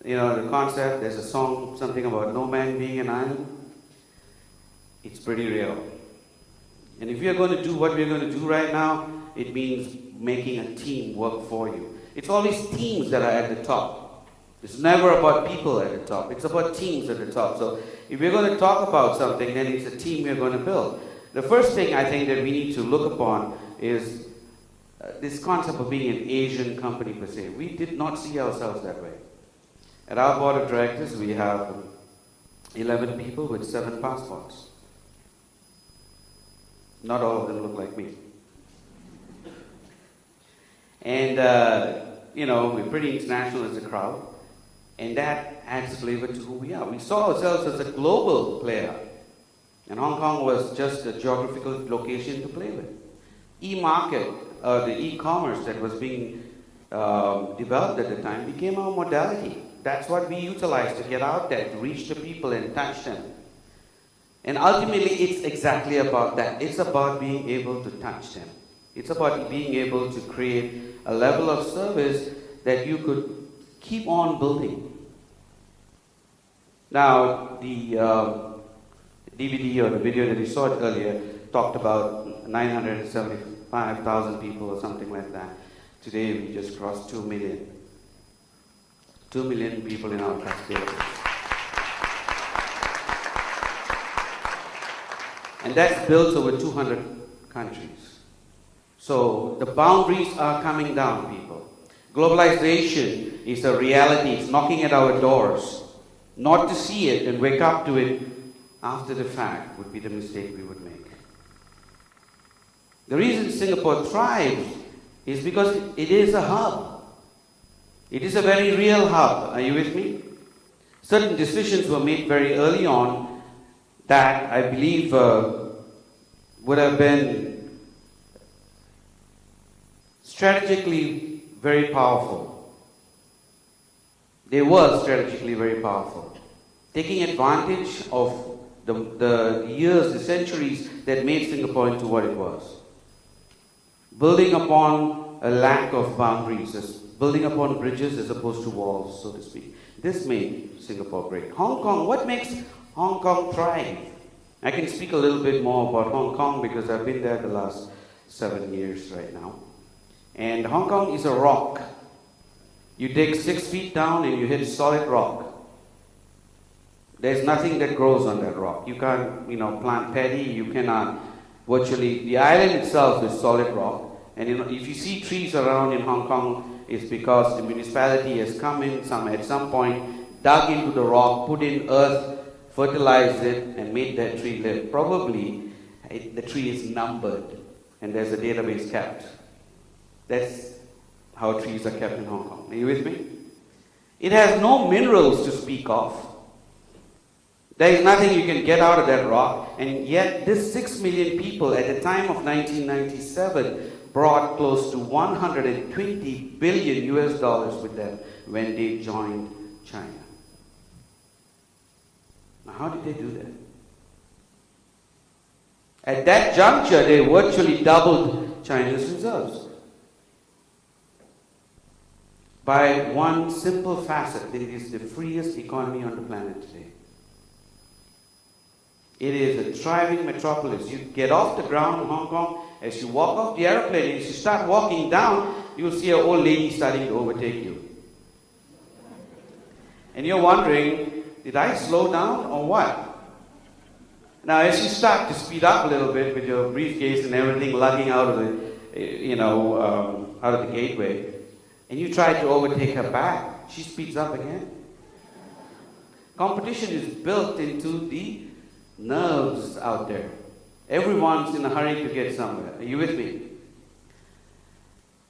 You know, the concept, there's a song, something about no man being an island. It's pretty real. And if we are going to do what we're going to do right now, it means making a team work for you. It's always teams that are at the top. It's never about people at the top. It's about teams at the top. So if we're going to talk about something, then it's a team we're going to build. The first thing I think that we need to look upon is this concept of being an Asian company per se. We did not see ourselves that way. At our board of directors, we have 11 people with 7 passports. Not all of them look like me. And, you know, we're pretty international as a crowd. And that adds flavor to who we are. We saw ourselves as a global player. And Hong Kong was just a geographical location to play with. E-market, the e-commerce that was being developed at the time became our modality. That's what we utilized to get out there, to reach the people and touch them. And ultimately, it's exactly about that. It's about being able to touch them. It's about being able to create a level of service that you could keep on building. Now, the DVD or the video that you saw earlier talked about 975,000 people or something like that. Today, we just crossed 2 million. 2 million people in our custody. And that's built over 200 countries. So the boundaries are coming down, people. Globalization is a reality. It's knocking at our doors. Not to see it and wake up to it after the fact would be the mistake we would make. The reason Singapore thrives is because it is a hub. It is a very real hub. Are you with me? Certain decisions were made very early on that I believe would have been strategically very powerful. They were strategically very powerful. Taking advantage of the years, the centuries that made Singapore into what it was. Building upon a lack of boundaries, building upon bridges as opposed to walls, so to speak. This made Singapore great. Hong Kong, what makes Hong Kong thrive? I can speak a little bit more about Hong Kong because I've been there the last 7 years right now. And Hong Kong is a rock. You dig 6 feet down and you hit solid rock. There's nothing that grows on that rock. You can't, plant paddy. You cannot virtually. The island itself is solid rock. And if you see trees around in Hong Kong, it's because the municipality has come in at some point, dug into the rock, put in earth, fertilized it, and made that tree live. Probably the tree is numbered, and there's a database kept. That's how trees are kept in Hong Kong. Are you with me? It has no minerals to speak of. There is nothing you can get out of that rock, and yet this 6 million people at the time of 1997 brought close to 120 billion US dollars with them when they joined China. Now, how did they do that? At that juncture, they virtually doubled China's reserves. By one simple facet, it is the freest economy on the planet today. It is a thriving metropolis. You get off the ground in Hong Kong, as you walk off the airplane, as you start walking down, you'll see an old lady starting to overtake you. And you're wondering, did I slow down or what? Now, as you start to speed up a little bit with your briefcase and everything lugging out of the, out of the gateway, and you try to overtake her back, she speeds up again. Competition is built into the nerves out there. Everyone's in a hurry to get somewhere. Are you with me?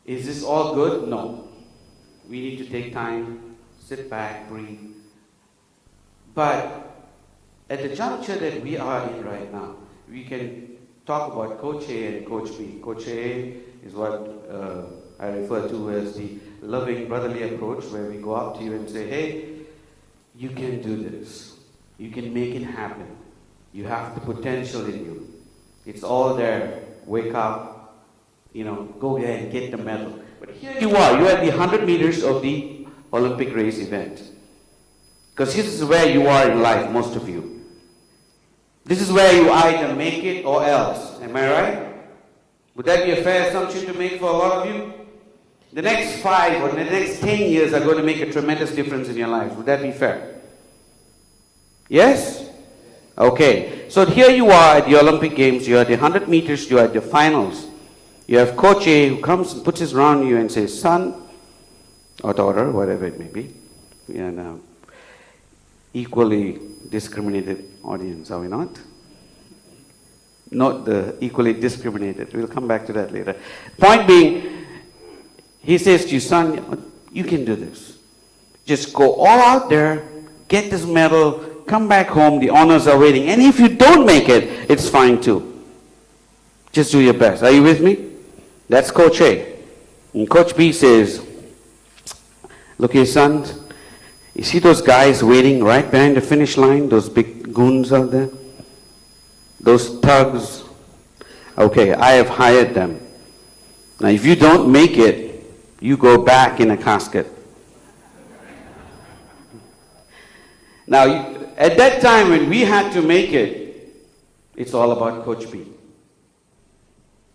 Is this all good? No. We need to take time, sit back, breathe. But at the juncture that we are in right now, we can talk about Coach A and Coach B. Coach A is what I refer to as the loving brotherly approach, where we go up to you and say, hey, you can do this. You can make it happen. You have the potential in you. It's all there. Wake up, go there and get the medal. But here you are. You're at the 100 meters of the Olympic race event. Because this is where you are in life, most of you. This is where you either make it or else. Am I right? Would that be a fair assumption to make for a lot of you? The next 5 or the next 10 years are going to make a tremendous difference in your life. Would that be fair? Yes? Okay. So here you are at the Olympic Games. You're at the 100 meters. You're at the finals. You have Coach A who comes and puts his arm around you and says, son or daughter, whatever it may be. And equally discriminated audience, are we not? Not the equally discriminated. We'll come back to that later. Point being, he says to you, son, you can do this. Just go all out there, get this medal, come back home, the honors are waiting. And if you don't make it, it's fine too. Just do your best. Are you with me? That's Coach A. And Coach B says, look here, son, you see those guys waiting right behind the finish line, those big goons out there? Those thugs? Okay, I have hired them. Now, if you don't make it, you go back in a casket. Now, at that time when we had to make it, it's all about Coach B.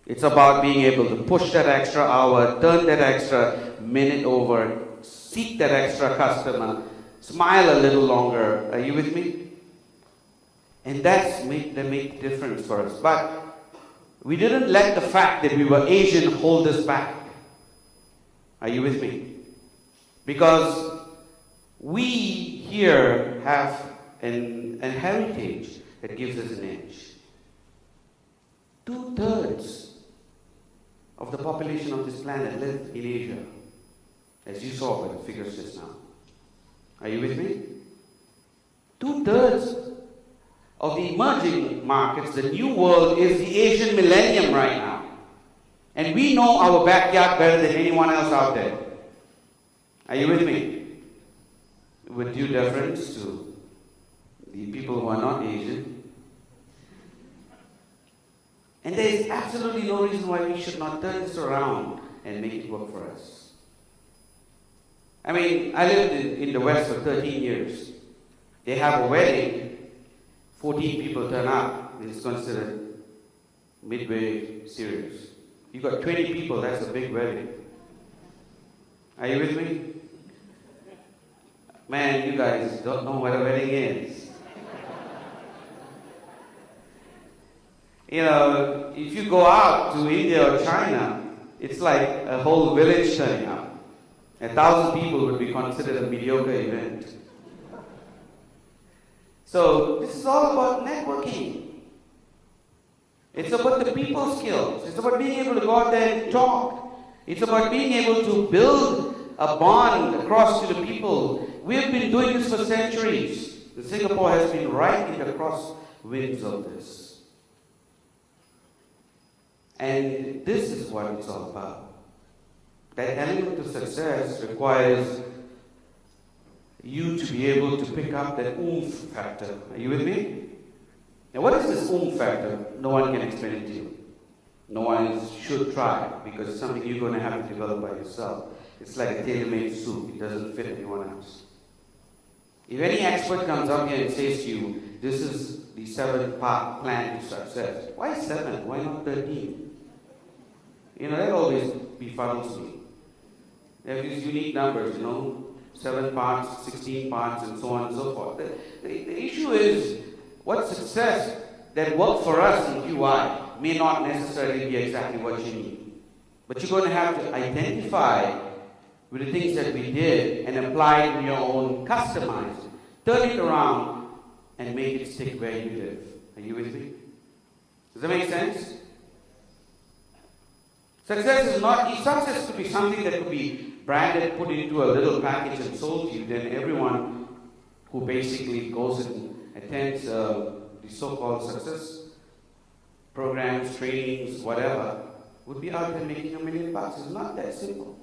It's about being able to push that extra hour, turn that extra minute over, seek that extra customer, smile a little longer. Are you with me? And that made the difference for us. But we didn't let the fact that we were Asian hold us back. Are you with me? Because we here have an heritage that gives us an edge. 2/3 of the population of this planet live in Asia, as you saw by the figures just now. Are you with me? 2/3 of the emerging markets, the new world, is the Asian millennium right now. And we know our backyard better than anyone else out there. Are you with me? With due deference to the people who are not Asian. And there is absolutely no reason why we should not turn this around and make it work for us. I mean, I lived in the West for 13 years. They have a wedding, 14 people turn up, and it's considered midway serious. You've got 20 people, that's a big wedding. Are you with me? Man, you guys don't know what a wedding is. You know, if you go out to India or China, it's like a whole village turning up. 1,000 people would be considered a mediocre event. So this is all about networking. It's about the people skills. It's about being able to go out there and talk. It's about being able to build a bond across to the people. We've been doing this for centuries. Singapore has been right in the crosswinds of this. And this is what it's all about. That element of success requires you to be able to pick up that oomph factor. Are you with me? Now, what is this oomph factor? No one can explain it to you. No one should try, because it's something you're going to have to develop by yourself. It's like a tailor-made suit. It doesn't fit anyone else. If any expert comes up here and says to you, this is the 7-part plan to success, why 7? Why not 13? You know, that always befuddles me. There are these unique numbers, 7 parts, 16 parts, and so on and so forth. The issue is, what success that worked for us in QI may not necessarily be exactly what you need. But you're going to have to identify with the things that we did and apply it in your own, customize it, turn it around, and make it stick where you live. Are you with me? Does that make sense? Success could be something that could be branded, put into a little package and sold to you. Then everyone who basically goes and attends the so-called success programs, trainings, whatever, would be out there making $1 million. It's not that simple.